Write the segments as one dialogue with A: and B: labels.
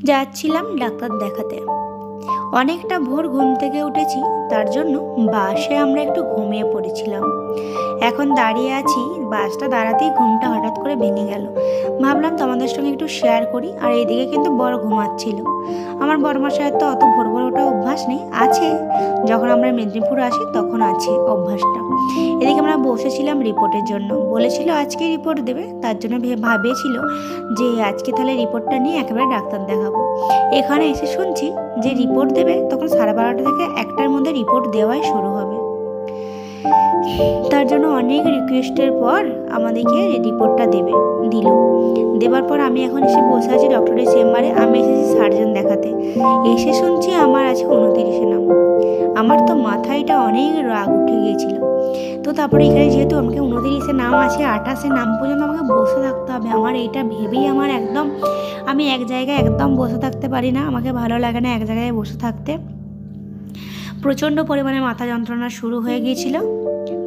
A: যাচ্ছিলাম ডাক্তার দেখাতে। অনেকটা ভোর ঘুম থেকে উঠেছি, তার জন্য বাসে আমরা একটু ঘুমিয়ে পড়েছিলাম। এখন দাঁড়িয়ে আছি, বাসটা দাঁড়াতেই ঘুমটা হঠাৎ করে ভেঙে গেল। ভাবলাম তোমাদের সঙ্গে একটু শেয়ার করি। আর এইদিকে কিন্তু বড় ঘুমাচ্ছিল। আমার বড়মশাইয়ের তো অত ভোর ভোর ওঠা অভ্যাস নেই, আছে যখন আমরা মেদিনীপুর আসি তখন আছে অভ্যাসটা। এদিকে আমরা বসেছিলাম রিপোর্টের জন্য, বলেছিল আজকে রিপোর্ট দেবে, তার জন্য ভাবেছিল যে আজকে তাহলে রিপোর্টটা নিয়ে একেবারে ডাক্তার দেখাবো। এখানে এসে শুনছি যে রিপোর্ট দেবে তখন 12:30 থেকে 1টার মধ্যে রিপোর্ট দেওয়াই শুরু হবে। তার জন্য অনেক রিকোয়েস্টের পর আমাদেরকে রিপোর্টটা দিল। দেওয়ার পর আমি এখন এসে বসে আছি ডক্টরের চেম্বারে। আমি এসেছি সার্জন দেখাতে। এসে শুনছি আমার আছে 29 নাম। আমার তো মাথায়টা অনেক রাগ উঠে গিয়েছিল। তো তারপরে এখানে যেহেতু আমাকে 29 নাম আছে, 28 নাম পর্যন্ত আমাকে বসে থাকতে হবে। আমার এইটা ভেবেই আমার একদম, আমি এক জায়গায় একদম বসে থাকতে পারি না, আমাকে ভালো লাগে না এক জায়গায় বসে থাকতে। প্রচণ্ড পরিমাণে মাথা যন্ত্রণা শুরু হয়ে গিয়েছিল।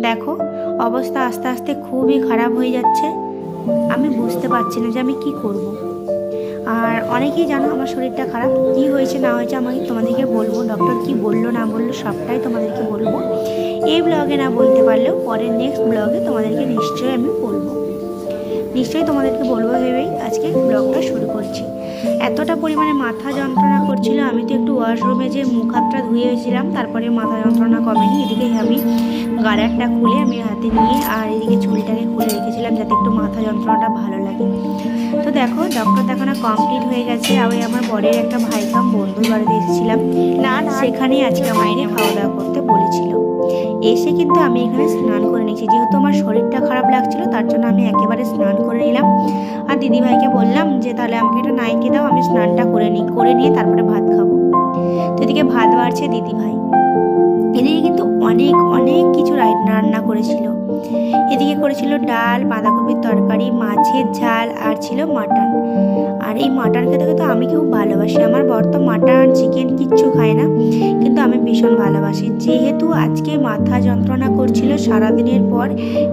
A: দেখো অবস্থা আস্তে আস্তে খুবই খারাপ হয়ে যাচ্ছে। আমি বুঝতে পারছি না যে আমি কি করব। আর অনেকেই জানো আমার শরীরটা খারাপ, কি হয়েছে না হয়েছে আমি তোমাদেরকে বলবো। ডক্টর কি বললো না বললো সবটাই তোমাদেরকে বলবো। এই ব্লগে না বলতে পারলেও পরের নেক্সট ব্লগে তোমাদেরকে নিশ্চয়ই আমি বলবো, নিশ্চয়ই তোমাদেরকে বলবো ভেবেই আজকে ব্লগটা শুরু করছি। এতটা পরিমাণে মাথা যন্ত্রণা করছিল, আমি তো একটু ওয়াশরুমে যে মুখ হাতটা ধুয়েছিলাম, তারপরে মাথা যন্ত্রণা কমেনি। এদিকে আমি গার্ডারটা খুলে আমি হাতে নিয়ে আর এদিকে চুলটাকে খুলে রেখেছিলাম যাতে একটু মাথা যন্ত্রণাটা ভালো লাগে। তো দেখো ডক্টর দেখানো কমপ্লিট হয়ে গেছে। আমি আমার বরের একটা ভাইকাম বন্ধুর বাড়িতে এসেছিলাম, সেখানেই আজকে আমাকে খাওয়া দাওয়া করতে বলেছিল। এসে কিন্তু আমি এখানে স্নান করে নিয়েছি, যেহেতু আমার শরীরটা খারাপ লাগছিল তার জন্য আমি একেবারে স্নান করে নিলাম। আর দিদিভাইকে বললাম যে তাহলে আমাকে একটা নাইটি দাও, আমি স্নানটা করে নিয়ে তারপরে ভাত খাবো। তো এদিকে ভাত বাড়ছে দিদিভাই। এদিকে কিন্তু অনেক অনেক কিছু রান্না করেছিল। এদিকে করেছিল ডাল, বাঁধাকপির তরকারি, মাছের ঝাল আর ছিল মাটন। আর এই মাটন খেতে তো আমি খুব ভালোবাসি। আমার বর তো মাটন চিকেন কিচ্ছু খায় না, কিন্তু আমি ভীষণ ভালোবাসি। যেহেতু আজকে মাথা যন্ত্রণা করছিল সারাদিনের পর,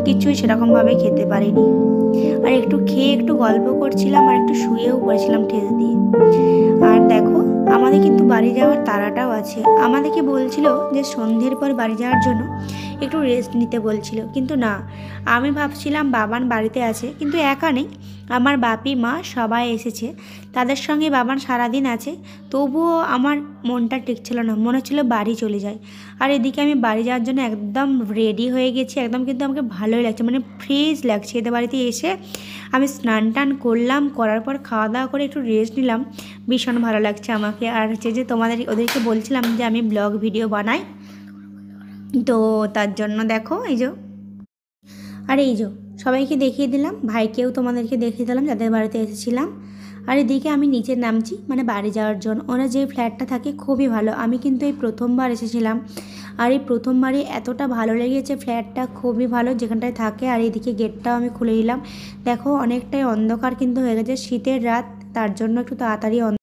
A: কিছুই সেরকমভাবে খেতে পারিনি। আর একটু খেয়ে একটু গল্প করছিলাম আর একটু শুয়েও পড়েছিলাম ঠেস দিয়ে। আর দেখো আমাদের কিন্তু বাড়ি যাওয়ার তাড়াটাও আছে। আমাদেরকে বলছিল যে সন্ধ্যের পর বাড়ি যাওয়ার জন্য একটু রেস্ট নিতে বলছিল, কিন্তু না, আমি ভাবছিলাম বাবান বাড়িতে আছে, কিন্তু একা নেই, আমার বাপি মা সবাই এসেছে, তাদের সঙ্গে বাবান সারাদিন আছে। তবুও আমার মনটা টিকছিল না, মনে হচ্ছিল বাড়ি চলে যায়। আর এদিকে আমি বাড়ি যাওয়ার জন্য একদম রেডি হয়ে গেছি, একদম কিন্তু আমাকে ভালোই লাগছে, মানে ফ্রেশ লাগছে। এদের বাড়িতে এসে আমি স্নান টান করলাম, করার পর খাওয়া দাওয়া করে একটু রেস্ট নিলাম, ভীষণ ভালো লাগছে আমাকে। আর হচ্ছে যে ওদেরকে বলছিলাম যে আমি ব্লগ ভিডিও বানাই, তো তার জন্য দেখো এই যে, আর এই যে সবাইকে দেখিয়ে দিলাম, ভাইকেও তোমাদেরকে দেখিয়ে দিলাম যাদের বাড়িতে এসেছিলাম। আর এদিকে আমি নিচে নামছি মানে বাড়ি যাওয়ার জন্য। ওরা যে ফ্ল্যাটটা থাকে খুবই ভালো, আমি কিন্তু এই প্রথমবার এসেছিলাম। আর এই প্রথমবারই এতটা ভালো লেগেছে, ফ্ল্যাটটা খুবই ভালো যেখানটায় থাকে। আর এদিকে গেটটাও আমি খুলে দিলাম। দেখো অনেকটাই অন্ধকার কিন্তু হয়ে গেছে, শীতের রাত, তার জন্য একটু তাড়াতাড়ি